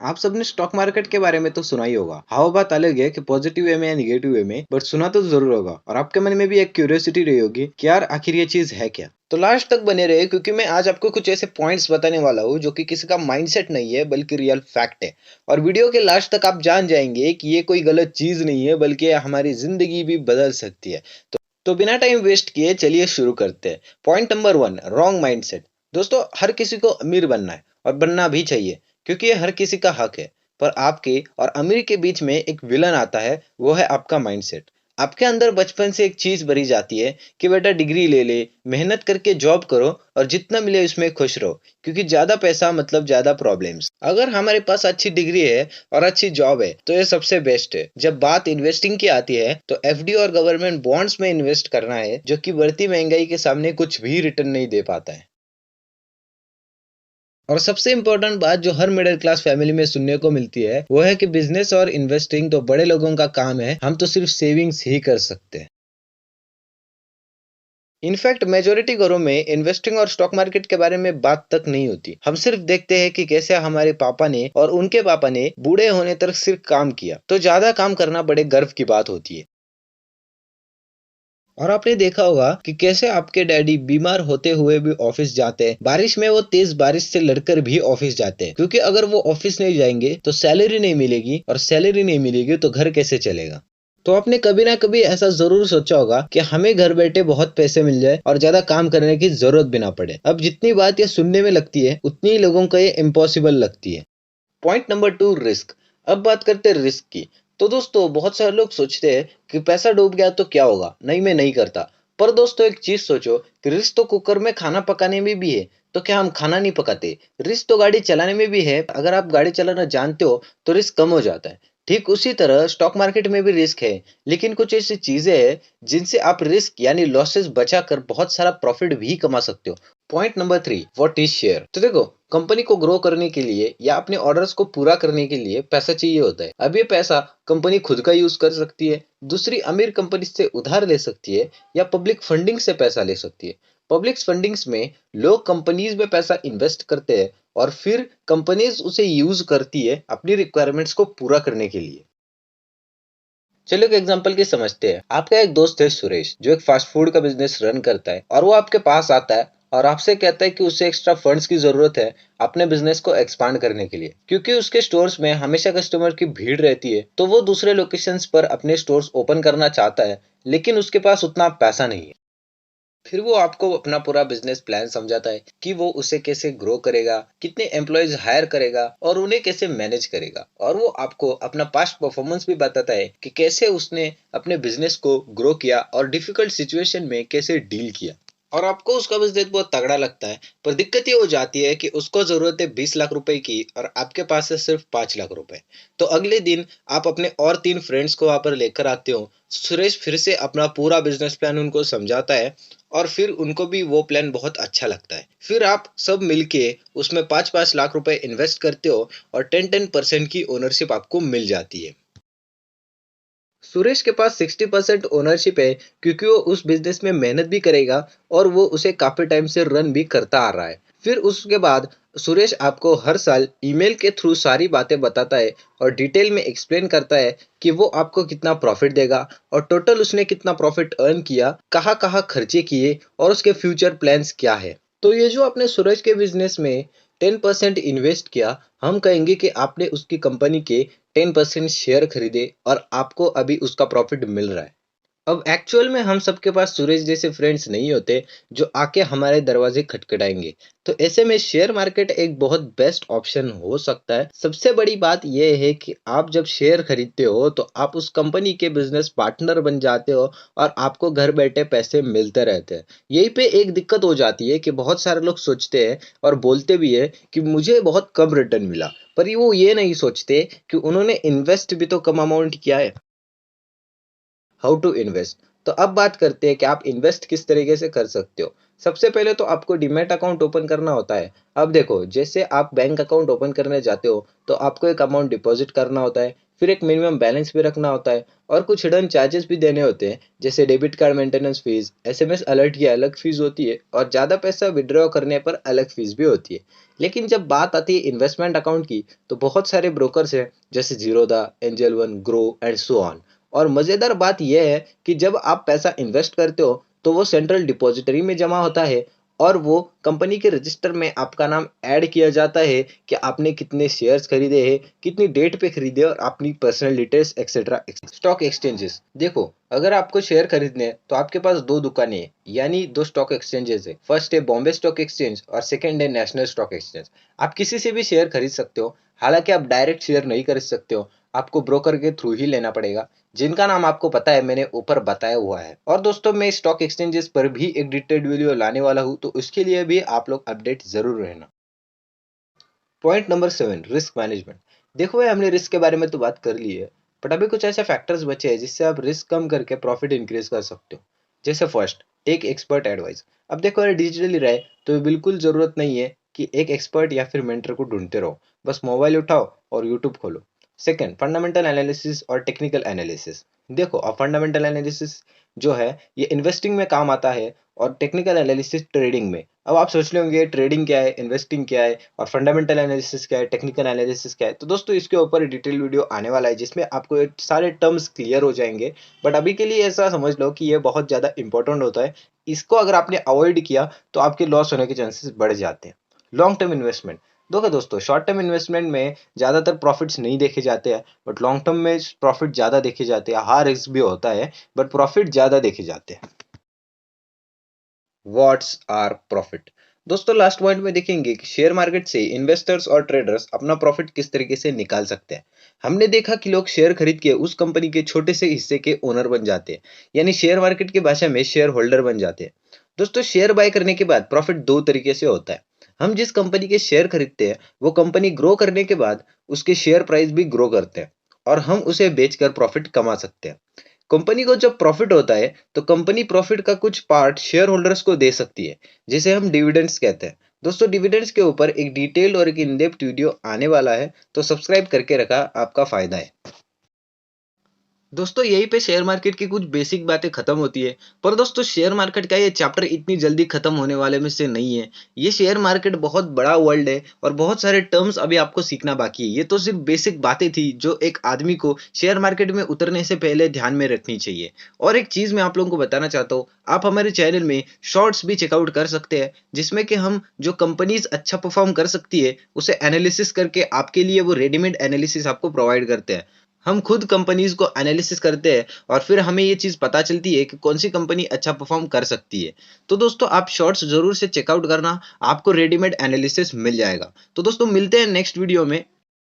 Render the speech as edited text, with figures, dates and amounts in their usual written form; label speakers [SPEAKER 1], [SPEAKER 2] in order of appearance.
[SPEAKER 1] आप सबने stock market के बारे में तो सुना ही होगा। हाँ, बात अलग है कि पॉजिटिव वे में या निगेटिव वे में, बट सुना तो जरूर होगा और आपके मन में भी एक क्यूरियोसिटी रही होगी कि यार आखिर ये चीज है क्या। तो लास्ट तक बने रहे क्योंकि मैं आज आपको कुछ ऐसे पॉइंट्स बताने वाला हूँ जो कि किसी का माइंडसेट नहीं है बल्कि रियल फैक्ट है। और वीडियो के लास्ट तक आप जान जाएंगे कि ये कोई गलत चीज नहीं है बल्कि ये हमारी जिंदगी भी बदल सकती है। तो बिना टाइम वेस्ट किए चलिए शुरू करते हैं। Point number 1, wrong mindset. दोस्तों, हर किसी को अमीर बनना है और बनना भी चाहिए क्योंकि ये हर किसी का हक है। पर आपके और अमीर के बीच में एक विलन आता है, वो है आपका माइंडसेट। आपके अंदर बचपन से एक चीज भरी जाती है कि बेटा डिग्री ले ले, मेहनत करके जॉब करो और जितना मिले उसमें खुश रहो, क्योंकि ज्यादा पैसा मतलब ज्यादा प्रॉब्लम्स। अगर हमारे पास अच्छी डिग्री है और अच्छी जॉब है तो ये सबसे बेस्ट है। जब बात इन्वेस्टिंग की आती है तो एफडी और गवर्नमेंट बॉन्ड्स में इन्वेस्ट करना है, जो कि बढ़ती महंगाई के सामने कुछ भी रिटर्न नहीं दे पाता है। और सबसे इंपॉर्टेंट बात जो हर मिडिल क्लास फैमिली में सुनने को मिलती है वो है कि बिजनेस और इन्वेस्टिंग तो बड़े लोगों का काम है, हम तो सिर्फ सेविंग्स ही कर सकते हैं। इनफैक्ट मेजोरिटी घरों में इन्वेस्टिंग और स्टॉक मार्केट के बारे में बात तक नहीं होती। हम सिर्फ देखते हैं कि कैसे हमारे पापा ने और उनके पापा ने बूढ़े होने तक सिर्फ काम किया, तो ज्यादा काम करना बड़े गर्व की बात होती है। और आपने देखा होगा कि कैसे आपके डैडी बीमार होते हुए भी ऑफिस जाते हैं, बारिश में वो तेज बारिश से लड़कर भी ऑफिस जाते हैं, क्योंकि अगर वो ऑफिस नहीं जाएंगे तो सैलरी नहीं मिलेगी और सैलरी नहीं मिलेगी तो घर कैसे चलेगा। तो आपने कभी ना कभी ऐसा जरूर सोचा होगा कि हमें घर बैठे बहुत पैसे मिल जाए और ज्यादा काम करने की जरूरत भी ना पड़े। अब जितनी बात ये सुनने में लगती है उतनी ही लोगों को ये इम्पॉसिबल लगती है। Point number 2, risk. अब बात करते हैं रिस्क की। तो दोस्तों, बहुत सारे लोग सोचते हैं कि पैसा डूब गया तो क्या होगा, नहीं मैं नहीं करता। पर दोस्तों, एक चीज सोचो कि रिस्क तो कुकर में खाना पकाने में भी है, तो क्या हम खाना नहीं पकाते? रिस्क तो गाड़ी चलाने में भी है, अगर आप गाड़ी चलाना जानते हो तो रिस्क कम हो जाता है। ठीक उसी तरह स्टॉक मार्केट में भी रिस्क है, लेकिन कुछ ऐसी चीजें हैं जिनसे आप रिस्क यानी लॉसेस बचाकर बहुत सारा प्रॉफिट भी कमा सकते हो। Point number 3, what is share. तो देखो, कंपनी को ग्रो करने के लिए या अपने ऑर्डर्स को पूरा करने के लिए पैसा चाहिए होता है। अब ये पैसा कंपनी खुद का यूज कर सकती है, दूसरी अमीर कंपनी से उधार ले सकती है, या पब्लिक फंडिंग से पैसा ले सकती है। पब्लिक फंडिंग्स में लोग कंपनीज में पैसा इन्वेस्ट करते हैं और फिर कंपनीज उसे यूज करती है अपनी रिक्वायरमेंट्स को पूरा करने के लिए। चलो एक एग्जांपल की समझते हैं। आपका एक दोस्त है सुरेश, जो एक फास्ट फूड का बिजनेस रन करता है, और वो आपके पास आता है और आपसे कहता है कि उसे एक्स्ट्रा फंड्स की जरूरत है अपने बिजनेस को एक्सपांड करने के लिए, क्योंकि उसके स्टोर्स में हमेशा कस्टमर की भीड़ रहती है, तो वो दूसरे लोकेशंस पर अपने स्टोर्स ओपन करना चाहता है, लेकिन उसके पास उतना पैसा नहीं है। फिर वो आपको अपना पूरा बिजनेस प्लान समझाता है कि वो उसे कैसे ग्रो करेगा, कितने एम्प्लॉयज हायर करेगा और उन्हें कैसे मैनेज करेगा, और वो आपको अपना पास्ट परफॉर्मेंस भी बताता है कि कैसे उसने अपने बिजनेस को ग्रो किया और डिफिकल्ट सिचुएशन में कैसे डील किया। और आपको उसका बिजनेस बहुत तगड़ा लगता है, पर दिक्कत ये हो जाती है कि उसको जरूरत है 20 लाख रुपए की और आपके पास है सिर्फ 5 लाख रुपए। तो अगले दिन आप अपने और 3 फ्रेंड्स को वहां पर लेकर आते हो। सुरेश फिर से अपना पूरा बिजनेस प्लान उनको समझाता है और फिर उनको भी वो प्लान बहुत अच्छा लगता है। फिर आप सब मिलके उसमें 5-5 लाख रुपए इन्वेस्ट करते हो और 10-10% की ओनरशिप आपको मिल जाती है। सुरेश के पास 60% ओनरशिप है क्योंकि वो उस बिजनेस में मेहनत भी करेगा और वो उसे काफी टाइम से रन भी करता आ रहा है। फिर उसके बाद सुरेश आपको हर साल ईमेल के थ्रू सारी बातें बताता है और डिटेल में एक्सप्लेन करता है कि वो आपको कितना प्रॉफिट देगा और टोटल उसने कितना प्रॉफिट अर्न किया, कहाँ कहाँ खर्चे किए और उसके फ्यूचर प्लान्स क्या है। तो ये जो आपने सूरज के बिजनेस में 10% इन्वेस्ट किया, हम कहेंगे कि आपने उसकी कंपनी के 10% शेयर खरीदे और आपको अभी उसका प्रॉफिट मिल रहा है। अब एक्चुअल में हम सबके पास सूरज जैसे फ्रेंड्स नहीं होते जो आके हमारे दरवाजे खटखटाएंगे। तो ऐसे में शेयर मार्केट एक बहुत बेस्ट ऑप्शन हो सकता है। सबसे बड़ी बात यह है कि आप जब शेयर खरीदते हो तो आप उस कंपनी के बिजनेस पार्टनर बन जाते हो और आपको घर बैठे पैसे मिलते रहते हैं। यहीं पे एक दिक्कत हो जाती है कि बहुत सारे लोग सोचते हैं और बोलते भी है कि मुझे बहुत कम रिटर्न मिला, पर वो ये नहीं सोचते कि उन्होंने इन्वेस्ट भी तो कम अमाउंट किया है। How to invest. तो अब बात करते हैं कि आप इन्वेस्ट किस तरीके से कर सकते हो। सबसे पहले तो आपको डीमैट अकाउंट ओपन करना होता है। अब देखो, जैसे आप बैंक अकाउंट ओपन करने जाते हो तो आपको एक अमाउंट डिपॉजिट करना होता है, फिर एक मिनिमम बैलेंस भी रखना होता है और कुछ हिडन चार्जेस भी देने होते हैं, जैसे debit card maintenance fees, SMS alert की अलग फीस होती है और ज़्यादा पैसा विड्रॉ करने पर अलग फीस भी होती है। लेकिन जब बात आती है इन्वेस्टमेंट अकाउंट की, तो बहुत सारे ब्रोकर्स हैं, जैसे Zerodha, angel one, grow and so on. और मज़ेदार बात यह है कि जब आप पैसा इन्वेस्ट करते हो तो वो सेंट्रल डिपॉजिटरी में जमा होता है और वो कंपनी के रजिस्टर में आपका नाम ऐड किया जाता है कि आपने कितने शेयर्स खरीदे हैं, कितनी डेट पे खरीदे और अपनी personal details etcetera. Stock exchanges, देखो, अगर आपको शेयर खरीदने हैं तो आपके पास दो दुकानें हैं, यानी दो स्टॉक एक्सचेंजेस है। फर्स्ट है बॉम्बे स्टॉक एक्सचेंज और सेकंड है नेशनल स्टॉक एक्सचेंज। आप किसी से भी शेयर खरीद सकते हो, हालांकि आप डायरेक्ट शेयर नहीं खरीद सकते हो, आपको ब्रोकर के थ्रू ही लेना पड़ेगा, जिनका नाम आपको पता है, मैंने ऊपर बताया हुआ है। और दोस्तों, मैं स्टॉक एक्सचेंजेस पर भी एक डिटेल्ड वीडियो लाने वाला हूं, तो उसके लिए भी आप लोग अपडेट जरूर रहना। Point number 7, risk management. देखो भाई, हमने रिस्क के बारे में तो बात कर ली है, बट अभी कुछ ऐसे फैक्टर्स बचे हैं जिससे आप रिस्क कम करके प्रॉफिट इंक्रीज कर सकते हो। जैसे फर्स्ट, टेक एक्सपर्ट एडवाइस। अब देखो, अगर डिजिटली रहे तो बिल्कुल जरूरत नहीं है कि एक एक्सपर्ट या फिर मेंटर को ढूंढते रहो, बस मोबाइल उठाओ और यूट्यूब खोलो। सेकंड, फंडामेंटल एनालिसिस और टेक्निकल एनालिसिस। देखो, अब फंडामेंटल एनालिसिस जो है ये इन्वेस्टिंग में काम आता है और टेक्निकल एनालिसिस ट्रेडिंग में। अब आप सोच रहे होंगे ट्रेडिंग क्या है, इन्वेस्टिंग क्या है और फंडामेंटल एनालिसिस क्या है, टेक्निकल एनालिसिस क्या है। तो दोस्तों, इसके ऊपर डिटेल वीडियो आने वाला है जिसमें आपको ये सारे टर्म्स क्लियर हो जाएंगे। बट अभी के लिए ऐसा समझ लो कि ये बहुत ज़्यादा इंपॉर्टेंट होता है। इसको अगर आपने अवॉइड किया तो आपके लॉस होने के चांसेस बढ़ जाते हैं। लॉन्ग टर्म इन्वेस्टमेंट, देखो दोस्तों, शॉर्ट टर्म इन्वेस्टमेंट में ज़्यादातर प्रॉफिट्स नहीं देखे जाते हैं, बट लॉन्ग टर्म में प्रॉफिट ज़्यादा देखे जाते हैं। हाँ, रिस्क भी होता है बट प्रॉफिट ज़्यादा देखे जाते हैं। What's are profit. दोस्तों, लास्ट पॉइंट में देखेंगे कि शेयर मार्केट से इन्वेस्टर्स और ट्रेडर्स अपना प्रॉफिट किस तरीके से निकाल सकते हैं। हमने देखा कि लोग शेयर खरीद के उस कंपनी के छोटे से हिस्से के ओनर बन जाते हैं, यानी शेयर मार्केट की भाषा में शेयर होल्डर बन जाते हैं। दोस्तों, शेयर बाय करने के बाद प्रॉफिट दो तरीके से होता है। हम जिस कंपनी के शेयर खरीदते हैं वो कंपनी ग्रो करने के बाद उसके शेयर प्राइस भी ग्रो करते हैं और हम उसे बेचकर प्रॉफिट कमा सकते हैं। कंपनी को जब प्रॉफिट होता है तो कंपनी प्रॉफिट का कुछ पार्ट शेयर होल्डर्स को दे सकती है, जिसे हम डिविडेंड्स कहते हैं। दोस्तों, डिविडेंड्स के ऊपर एक डिटेल्ड और एक इन डेप्थ वीडियो आने वाला है, तो सब्सक्राइब करके रखा, आपका फायदा है। दोस्तों, यहीं पे शेयर मार्केट की कुछ बेसिक बातें खत्म होती है। पर दोस्तों, शेयर मार्केट का ये चैप्टर इतनी जल्दी खत्म होने वाले में से नहीं है। ये शेयर मार्केट बहुत बड़ा वर्ल्ड है और बहुत सारे टर्म्स अभी आपको सीखना बाकी है। ये तो सिर्फ बेसिक बातें थी जो एक आदमी को शेयर मार्केट में उतरने से पहले ध्यान में रखनी चाहिए। और एक चीज मैं आप लोगों को बताना चाहता हूँ, आप हमारे चैनल में शॉर्ट्स भी चेकआउट कर सकते हैं, जिसमें कि हम जो कंपनीज अच्छा परफॉर्म कर सकती है उसे एनालिसिस करके आपके लिए वो रेडीमेड एनालिसिस आपको प्रोवाइड करते हैं। हम खुद कंपनीज को एनालिसिस करते हैं और फिर हमें ये चीज़ पता चलती है कि कौन सी कंपनी अच्छा परफॉर्म कर सकती है। तो दोस्तों, आप शॉर्ट्स ज़रूर से चेकआउट करना, आपको रेडीमेड एनालिसिस मिल जाएगा। तो दोस्तों, मिलते हैं नेक्स्ट वीडियो में।